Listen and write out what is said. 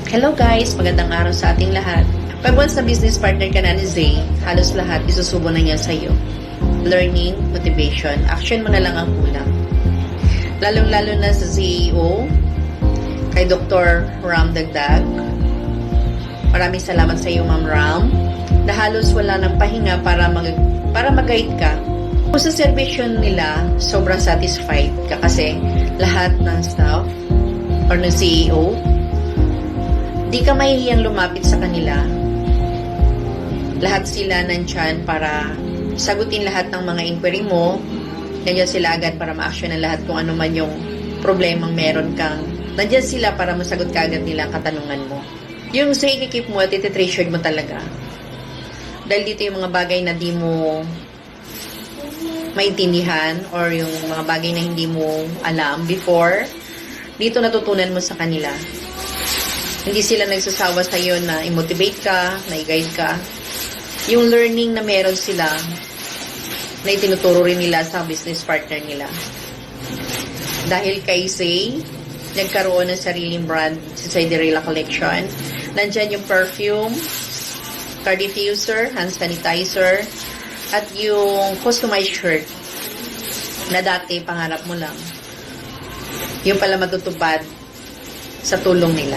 Hello guys, magandang araw sa ating lahat. Pag once na business partner ka na ni Zay, halos lahat isusubo na niya sa iyo. Learning, motivation, action mo na lang ang kulang. Lalong-lalo na sa CEO, kay Dr. Ram Dagdag. Maraming salamat sa iyo, Ma'am Ram, na halos wala ng pahinga para mag-guide ka. Kung sa servisyon nila, sobrang satisfied ka kasi lahat ng staff or ng CEO, di ka mahihiyang lumapit sa kanila. Lahat sila nandyan para sagutin lahat ng mga inquiry mo. Nandiyan sila agad para ma-action ang lahat kung ano man yung problemang meron kang. Nandiyan sila para masagot ka agad nila ang katanungan mo. Yung sa ikikip mo at iti-treasured mo talaga. Dahil dito yung mga bagay na di mo maintindihan or yung mga bagay na hindi mo alam before, dito natutunan mo sa kanila. Hindi sila nagsasawa sa iyo na i-motivate ka, na i-guide ka. Yung learning na meron sila, na itinuturo rin nila sa business partner nila. Dahil kay Zay, nagkaroon ng sariling brand sa Siderilla Collection. Nandyan yung perfume, car diffuser, hand sanitizer, at yung customized shirt na dati pangarap mo lang. Yung pala matutupad sa tulong nila.